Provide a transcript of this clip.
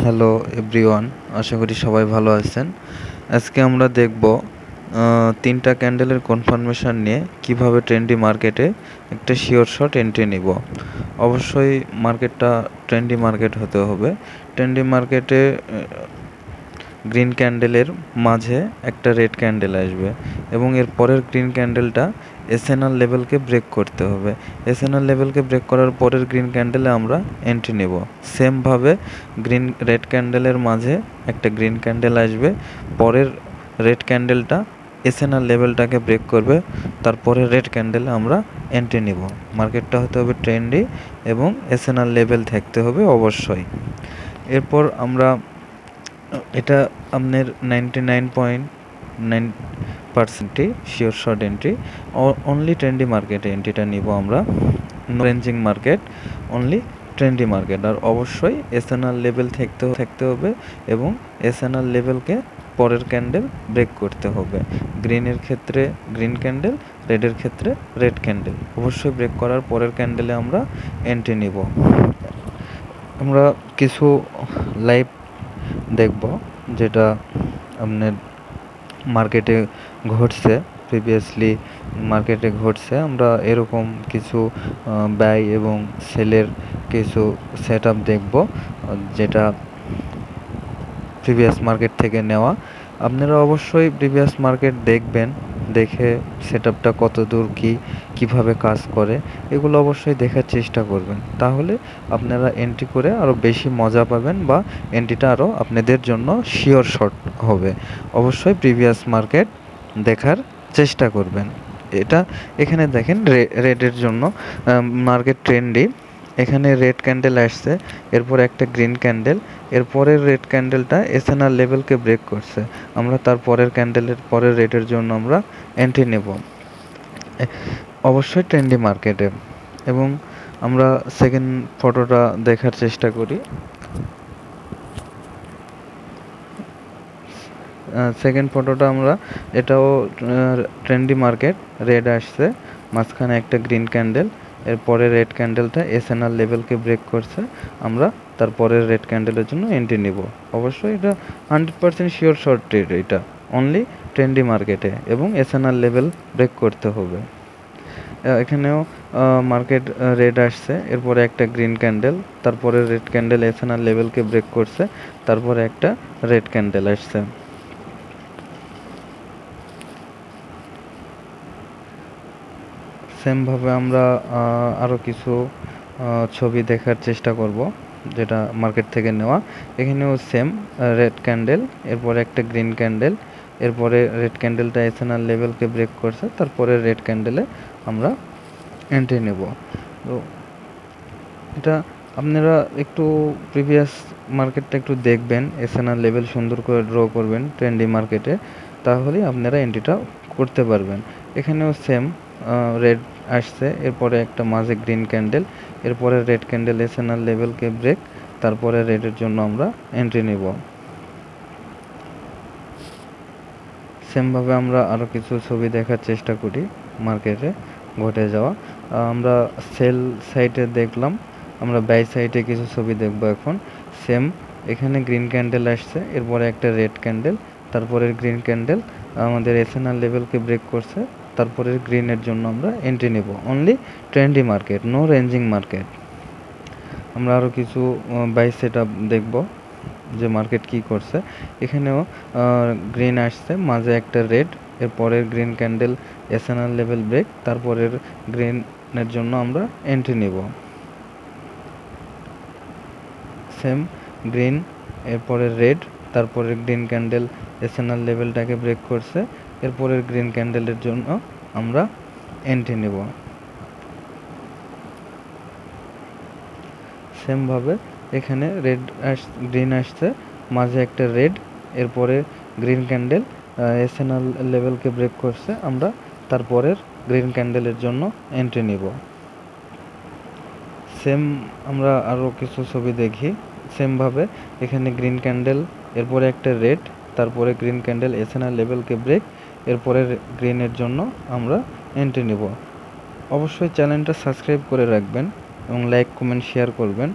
Hello everyone, আশা করি সবাই ভালো আছেন। আজকে আমরা দেখব তিনটা ক্যান্ডেলের কনফার্মেশন নিয়ে কিভাবে ট্রেন্ডি মার্কেটে একটা শিওর শট এন্ট্রি নিব। অবশ্যই মার্কেটটা ট্রেন্ডি মার্কেট হতে হবে। ট্রেন্ডি মার্কেটে গ্রিন ক্যান্ডেলের মাঝে একটা রেড ক্যান্ডেল আসবে এবং এর পরের গ্রিন ক্যান্ডেলটা এসএনআর লেভেলকে ব্রেক করতে হবে। এসএনআর লেভেলকে ব্রেক করার পরের গ্রিন ক্যান্ডেলে আমরা এন্ট্রি নেব। সেমভাবে রেড ক্যান্ডেলের মাঝে একটা গ্রিন ক্যান্ডেল আসবে, পরের রেড ক্যান্ডেলটা এসএনআর লেভেলটাকে ব্রেক করবে, তারপরে রেড ক্যান্ডেলে আমরা এন্ট্রি নিব। মার্কেটটা হতে হবে ট্রেন্ডি এবং এসএনআর লেভেল থাকতে হবে অবশ্যই। এরপর আমরা এটা আপনার 99.9% sure short entry. Only trendy মার্কেটে এন্ট্রিটা নিব আমরা, no ranging market, only trendy market. আর অবশ্যই এসএনআর লেভেল থাকতে হবে এবং এসএনআর লেভেলকে পরের ক্যান্ডেল ব্রেক করতে হবে। গ্রিনের ক্ষেত্রে গ্রিন ক্যান্ডেল, রেডের ক্ষেত্রে রেড ক্যান্ডেল অবশ্যই ব্রেক করার পরের ক্যান্ডেলে আমরা এন্ট্রি নিব। আমরা কিছু লাইভ দেখব যেটা আপনার মার্কেটে ঘটছে, প্রিভিয়াসলি মার্কেটে ঘটছে। আমরা এরকম কিছু বাই এবং সেলের কিছু সেট আপ দেখব যেটা প্রিভিয়াস মার্কেট থেকে নেওয়া। আপনারা অবশ্যই প্রিভিয়াস মার্কেট দেখবেন, দেখে সেট আপটা কত দূর কীভাবে কাজ করে এগুলো অবশ্যই দেখার চেষ্টা করবেন। তাহলে আপনারা এন্ট্রি করে আরও বেশি মজা পাবেন বা এন্ট্রিটা আরও আপনাদের জন্য শিওর শট হবে। অবশ্যই প্রিভিয়াস মার্কেট দেখার চেষ্টা করবেন। এখানে দেখেন রেডের জন্য মার্কেট ট্রেন্ডি। এখানে রেড ক্যান্ডেল আসছে, এরপর একটা গ্রিন ক্যান্ডেল, এরপরের রেড ক্যান্ডেলটা এসএনআর লেভেলকে ব্রেক করছে। আমরা তার পরের ক্যান্ডেলের পরের রেটের জন্য আমরা এন্ট্রি নেব অবশ্যই ট্রেন্ডি মার্কেটে। এবং আমরা সেকেন্ড ফটোটা দেখার চেষ্টা করি। সেকেন্ড ফটোটা আমরা, এটাও ট্রেন্ডি মার্কেট, রেড আসছে, মাঝখানে একটা গ্রিন ক্যান্ডেল, এরপরে রেড ক্যান্ডেলটা এসএনআর লেভেলকে ব্রেক করছে। আমরা তারপরের রেড ক্যান্ডেলের জন্য এন্ট্রি নিব। অবশ্যই এটা 100% শিওর শর্ট ট্রেড, এটা অনলি ট্রেন্ডি মার্কেটে এবং এসএনআর লেভেল ব্রেক করতে হবে। এখানেও মার্কেট রেড আসছে, এরপরে একটা গ্রিন ক্যান্ডেল, তারপরে রেড ক্যান্ডেল এসএনআর লেভেলকে ব্রেক করছে, তারপরে একটা রেড ক্যান্ডেল আসছে। সেমভাবে আমরা আরও কিছু ছবি দেখার চেষ্টা করব যেটা মার্কেট থেকে নেওয়া। এখানেও সেম রেড ক্যান্ডেল, এরপরে একটা গ্রিন ক্যান্ডেল, এরপরে রেড ক্যান্ডেলটা এসএনআর লেভেলকে ব্রেক করছে, তারপরে রেড ক্যান্ডেলে আমরা এন্ট্রি নেব। তো এটা আপনারা একটু প্রিভিয়াস মার্কেটটা একটু দেখবেন, এসএনআর লেভেল সুন্দর করে ড্র করবেন ট্রেন্ডি মার্কেটে, তাহলেই আপনারা এন্ট্রিটা করতে পারবেন। এখানেও সেম রেড আসছে, এরপরে একটা মাঝে গ্রিন ক্যান্ডেল, এরপরে রেড ক্যান্ডেল এসএনআর লেভেলকে ব্রেক, তারপরে রেডের জন্য আমরা এন্ট্রি নেব। সেমভাবে আমরা আরও কিছু ছবি দেখার চেষ্টা করি মার্কেটে ঘটে যাওয়া। আমরা সেল সাইডে দেখলাম, আমরা বাই সাইডে কিছু ছবি দেখব এখন। সেম এখানে গ্রিন ক্যান্ডেল আসছে, এরপরে একটা রেড ক্যান্ডেল, তারপরে গ্রিন ক্যান্ডেল আমাদের এসএনআর লেভেলকে ব্রেক করছে, তারপরে গ্রিনের জন্য আমরা এন্ট্রি নেব। Only trendy market, no ranging market. আমরা আরও কিছু বাই সেট আপ দেখব যে মার্কেট কি করছে। এখানেও গ্রিন আসছে, মাঝে একটা রেড, এরপরের green candle SNR level break, তারপরের গ্রিনের জন্য আমরা এন্ট্রি নেব। সেম গ্রিন, এরপরে রেড, তারপরে গ্রিন ক্যান্ডেল এসএনআর লেভেলটাকে ব্রেক করছে, এরপরের গ্রিন ক্যান্ডেলের জন্য আমরা এন্ট্রি নেব। সেমভাবে এখানে গ্রিন আসছে, মাঝে একটা রেড, এরপরে গ্রিন ক্যান্ডেল এসএনআর লেভেলকে ব্রেক করছে, আমরা তারপরের গ্রিন ক্যান্ডেলের জন্য এন্ট্রি নিব। সেম আমরা আরও কিছু ছবি দেখি। সেমভাবে এখানে গ্রিন ক্যান্ডেল, এরপরে একটা রেড, তারপরে গ্রিন ক্যান্ডেল এসএনআর লেভেলকে ব্রেক, এরপরে গ্রিনের জন্য আমরা এন্ট্রি নিব। অবশ্যই চ্যানেলটা সাবস্ক্রাইব করে রাখবেন এবং লাইক, কমেন্ট, শেয়ার করবেন।